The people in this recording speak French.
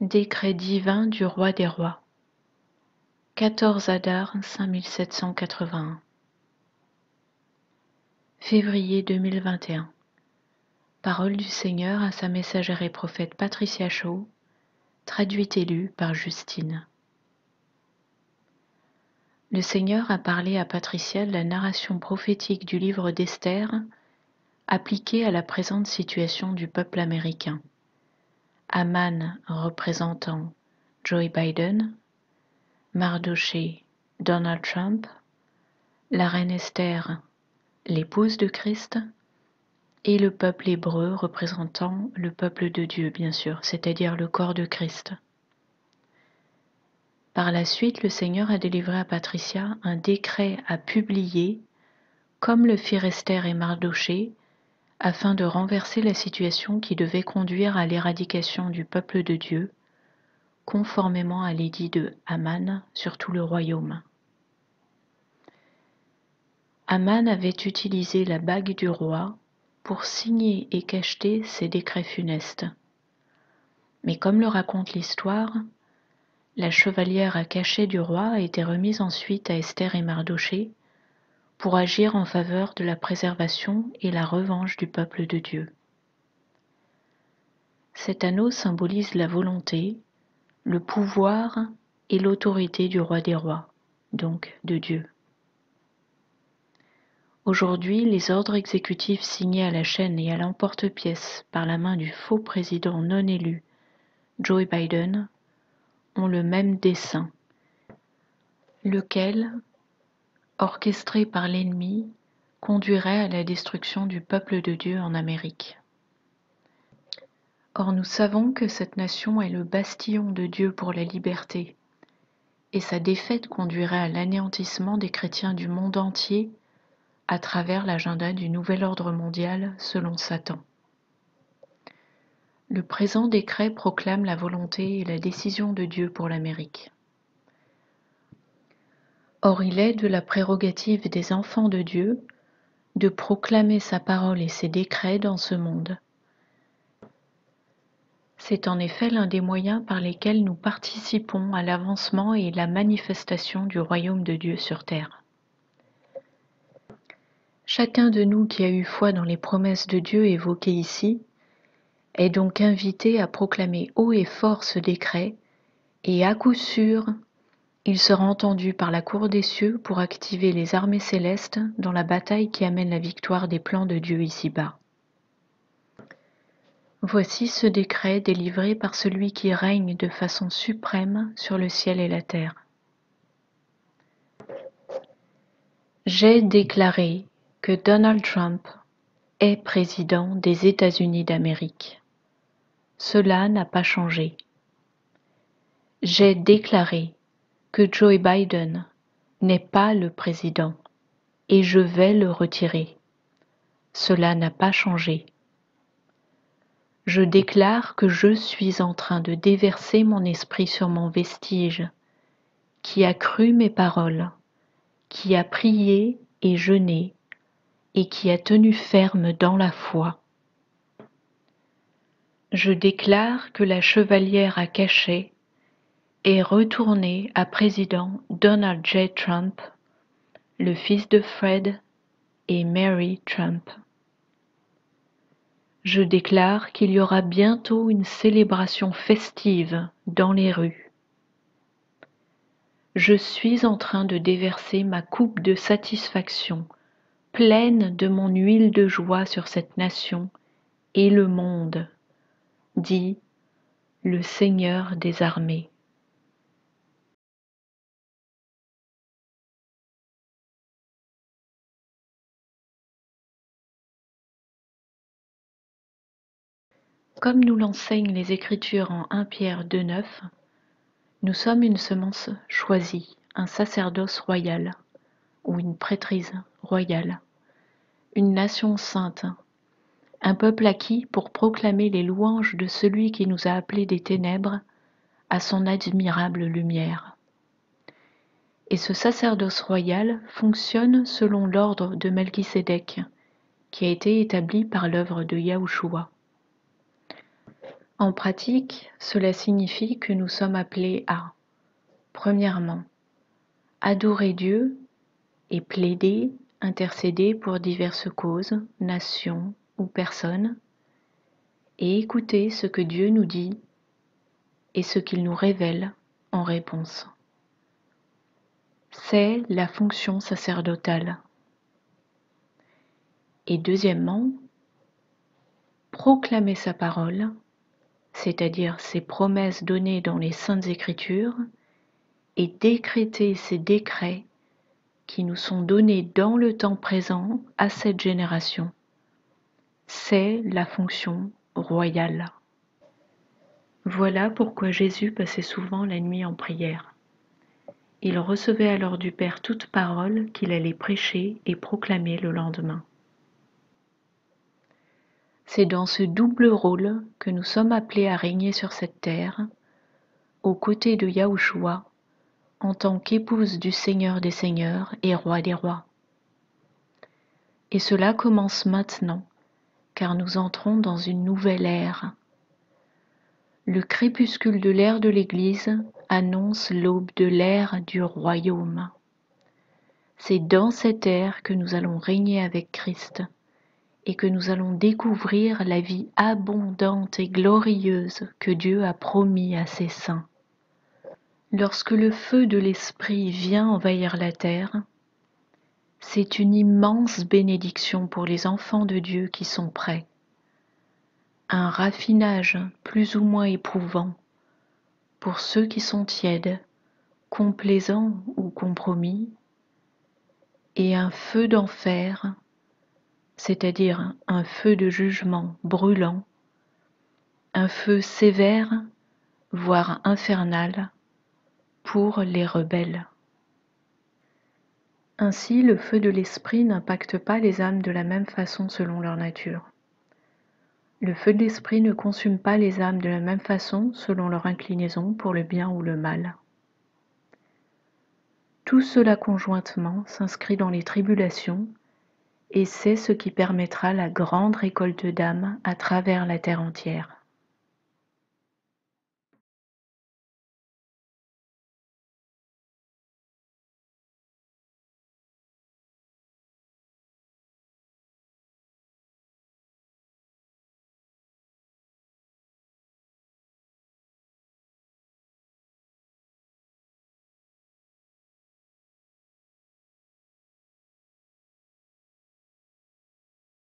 Décret divin du roi des rois. 14 Adar 5781. Février 2021. Parole du Seigneur à sa messagère et prophète Patricia Shaw, traduite et lue par Justine. Le Seigneur a parlé à Patricia de la narration prophétique du livre d'Esther, appliquée à la présente situation du peuple américain. Haman représentant Joe Biden, Mardochée Donald Trump, la reine Esther, l'épouse de Christ, et le peuple hébreu représentant le peuple de Dieu, bien sûr, c'est-à-dire le corps de Christ. Par la suite, le Seigneur a délivré à Patricia un décret à publier, comme le firent Esther et Mardochée, afin de renverser la situation qui devait conduire à l'éradication du peuple de Dieu, conformément à l'édit de Haman sur tout le royaume. Haman avait utilisé la bague du roi pour signer et cacheter ses décrets funestes. Mais comme le raconte l'histoire, la chevalière à cachet du roi a été remise ensuite à Esther et Mardochée pour agir en faveur de la préservation et la revanche du peuple de Dieu. Cet anneau symbolise la volonté, le pouvoir et l'autorité du roi des rois, donc de Dieu. Aujourd'hui, les ordres exécutifs signés à la chaîne et à l'emporte-pièce par la main du faux président non élu, Joe Biden, ont le même dessein, lequel, orchestré par l'ennemi, conduirait à la destruction du peuple de Dieu en Amérique. Or nous savons que cette nation est le bastion de Dieu pour la liberté, et sa défaite conduirait à l'anéantissement des chrétiens du monde entier à travers l'agenda du nouvel ordre mondial selon Satan. Le présent décret proclame la volonté et la décision de Dieu pour l'Amérique. Or il est de la prérogative des enfants de Dieu de proclamer sa parole et ses décrets dans ce monde. C'est en effet l'un des moyens par lesquels nous participons à l'avancement et la manifestation du royaume de Dieu sur terre. Chacun de nous qui a eu foi dans les promesses de Dieu évoquées ici est donc invité à proclamer haut et fort ce décret, et à coup sûr, il sera entendu par la cour des cieux pour activer les armées célestes dans la bataille qui amène la victoire des plans de Dieu ici-bas. Voici ce décret délivré par celui qui règne de façon suprême sur le ciel et la terre. J'ai déclaré que Donald Trump est président des États-Unis d'Amérique. Cela n'a pas changé. J'ai déclaré que Joe Biden n'est pas le président et je vais le retirer. Cela n'a pas changé. Je déclare que je suis en train de déverser mon esprit sur mon vestige, qui a cru mes paroles, qui a prié et jeûné, et qui a tenu ferme dans la foi. Je déclare que la chevalière à cachet est retournée à président Donald J. Trump, le fils de Fred et Mary Trump. Je déclare qu'il y aura bientôt une célébration festive dans les rues. Je suis en train de déverser ma coupe de satisfaction, pleine de mon huile de joie sur cette nation et le monde, dit le Seigneur des armées. Comme nous l'enseignent les Écritures en 1 Pierre 2,9, nous sommes une semence choisie, un sacerdoce royal ou une prêtrise royale, une nation sainte, un peuple acquis pour proclamer les louanges de celui qui nous a appelés des ténèbres à son admirable lumière. Et ce sacerdoce royal fonctionne selon l'ordre de Melchisédek, qui a été établi par l'œuvre de Yahushua. En pratique, cela signifie que nous sommes appelés à, premièrement, adorer Dieu et plaider, intercéder pour diverses causes, nations ou personnes, et écouter ce que Dieu nous dit et ce qu'il nous révèle en réponse. C'est la fonction sacerdotale. Et deuxièmement, proclamer sa parole, c'est-à-dire ses promesses données dans les Saintes Écritures, et décréter ces décrets qui nous sont donnés dans le temps présent à cette génération. C'est la fonction royale. Voilà pourquoi Jésus passait souvent la nuit en prière. Il recevait alors du Père toute parole qu'il allait prêcher et proclamer le lendemain. C'est dans ce double rôle que nous sommes appelés à régner sur cette terre, aux côtés de Yahushua, en tant qu'épouse du Seigneur des Seigneurs et Roi des Rois. Et cela commence maintenant, car nous entrons dans une nouvelle ère. Le crépuscule de l'ère de l'Église annonce l'aube de l'ère du royaume. C'est dans cette ère que nous allons régner avec Christ et que nous allons découvrir la vie abondante et glorieuse que Dieu a promis à ses saints. Lorsque le feu de l'Esprit vient envahir la terre, c'est une immense bénédiction pour les enfants de Dieu qui sont prêts. Un raffinage plus ou moins éprouvant pour ceux qui sont tièdes, complaisants ou compromis, et un feu d'enfer, c'est-à-dire un feu de jugement brûlant, un feu sévère, voire infernal, pour les rebelles. Ainsi, le feu de l'esprit n'impacte pas les âmes de la même façon selon leur nature. Le feu de l'esprit ne consume pas les âmes de la même façon selon leur inclinaison pour le bien ou le mal. Tout cela conjointement s'inscrit dans les tribulations et c'est ce qui permettra la grande récolte d'âmes à travers la terre entière.